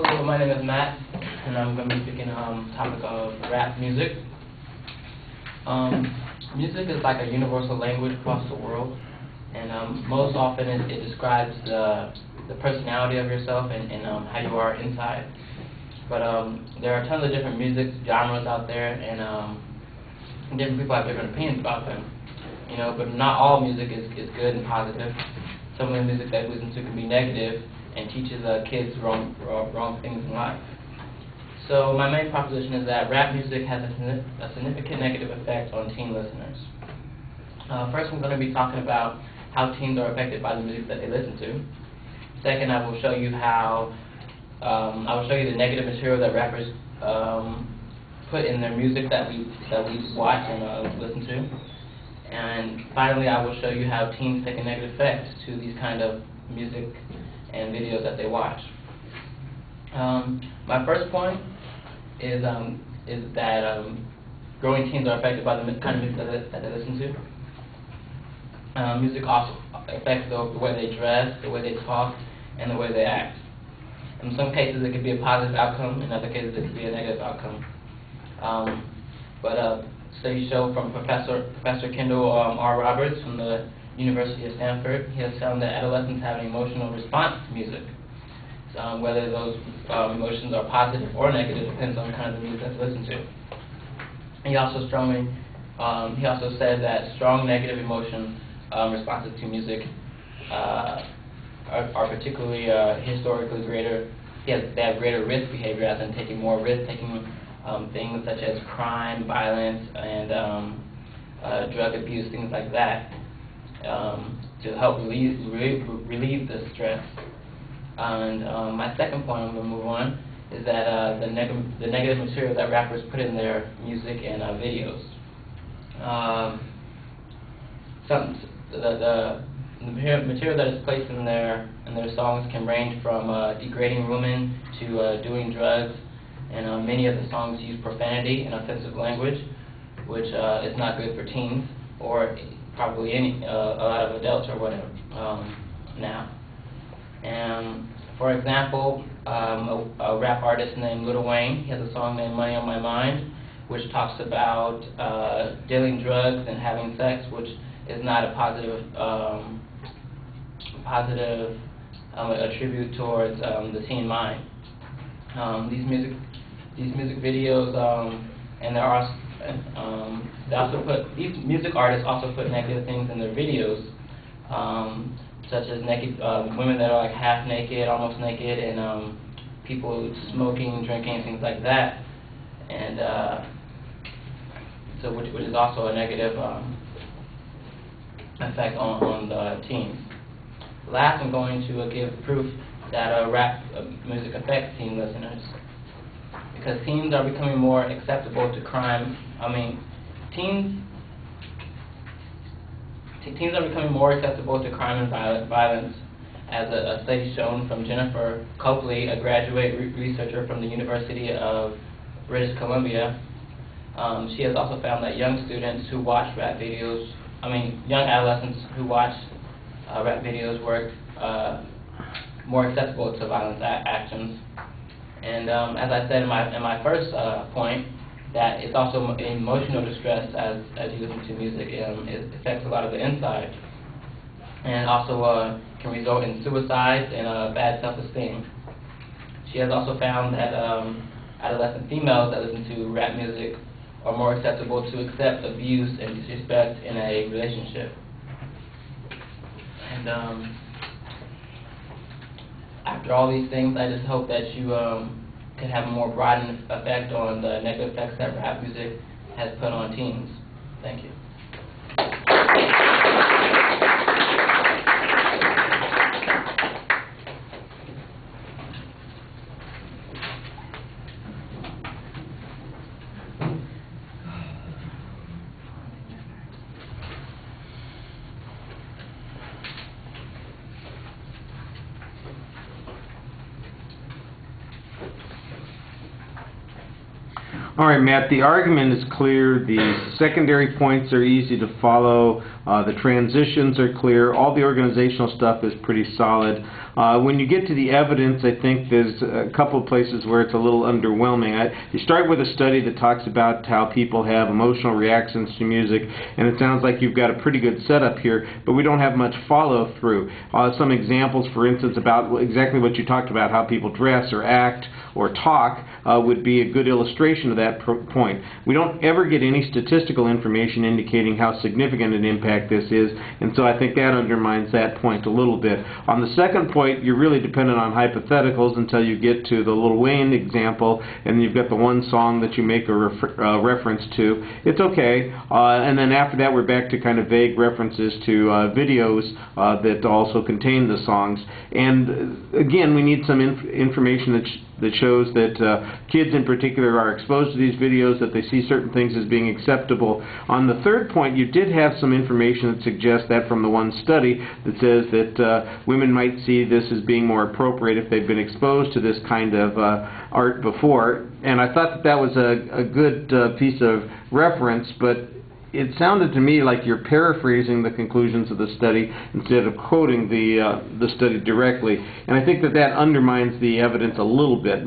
Hello, my name is Matt, and I'm going to be speaking on the topic of rap music. Music is like a universal language across the world, and most often it describes the personality of yourself and how you are inside. But there are tons of different music genres out there, and different people have different opinions about them. You know, but not all music is good and positive. Some of the music that we listen to can be negative and teaches kids wrong things in life. So my main proposition is that rap music has a significant negative effect on teen listeners. First, I'm going to be talking about how teens are affected by the music that they listen to. Second, I will show you how the negative material that rappers put in their music that we watch and listen to. And finally, I will show you how teens take a negative effect to these kind of music and videos that they watch. My first point is that growing teens are affected by the kind of music that they listen to. Music also affects the way they dress, the way they talk, and the way they act. In some cases, it could be a positive outcome. In other cases, it could be a negative outcome. Study show from Professor Kendall R. Roberts from the University of Stanford. He has found that adolescents have an emotional response to music. Whether those emotions are positive or negative depends on the kind of music that's listened to. He also said that strong negative emotion responses to music are particularly historically greater. They have greater risk behavior, as in taking more risk, taking things such as crime, violence, and drug abuse, things like that, to help relieve the stress. And my second point I'm going to move on is that the negative material that rappers put in their music and videos. The material that is placed in their songs can range from degrading women to doing drugs, and many of the songs use profanity and offensive language, which is not good for teens or probably a lot of adults or whatever now. And for example, a rap artist named Lil Wayne, he has a song named "Money on My Mind," which talks about dealing drugs and having sex, which is not a positive attribute towards the teen mind. These music videos, and these music artists also put negative things in their videos, such as naked women that are like half naked, almost naked, and people smoking, drinking, things like that, and so which is also a negative effect on the teens. Last, I'm going to give proof that rap music affects teen listeners, because teens are becoming more acceptable to crime. Teens are becoming more acceptable to crime and violence, as a study shown from Jennifer Copley, a graduate researcher from the University of British Columbia. She has also found that young adolescents who watch rap videos were more accessible to violent actions. And as I said in my first point, that it's also emotional distress as you listen to music. It affects a lot of the inside, and also can result in suicides and bad self-esteem. She has also found that adolescent females that listen to rap music are more acceptable to accept abuse and disrespect in a relationship. And after all these things, I just hope that you can have a more broad effect on the negative effects that rap music has put on teens. Thank you. All right, Matt, the argument is clear. The secondary points are easy to follow. The transitions are clear. All the organizational stuff is pretty solid. When you get to the evidence, I think there's a couple of places where it's a little underwhelming. You start with a study that talks about how people have emotional reactions to music, and it sounds like you've got a pretty good setup here, but we don't have much follow-through. Some examples, for instance, about exactly what you talked about, how people dress or act or talk, would be a good illustration of that point. We don't ever get any statistical information indicating how significant an impact this is, and so I think that undermines that point a little bit. On the second point, you're really dependent on hypotheticals until you get to the Lil Wayne example, and you've got the one song that you make a reference to. It's okay, and then after that we're back to kind of vague references to videos that also contain the songs. And again, we need some information that shows that kids in particular are exposed to these videos, that they see certain things as being acceptable. On the third point, you did have some information that suggests that from the one study that says that women might see this as being more appropriate if they've been exposed to this kind of art before. And I thought that that was a good piece of reference, but it sounded to me like you're paraphrasing the conclusions of the study instead of quoting the study directly, and I think that that undermines the evidence a little bit.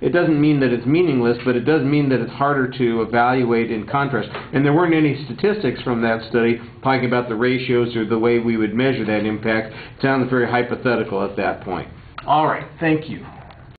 It doesn't mean that it's meaningless, but it does mean that it's harder to evaluate in contrast. And there weren't any statistics from that study talking about the ratios or the way we would measure that impact. It sounds very hypothetical at that point. All right, thank you.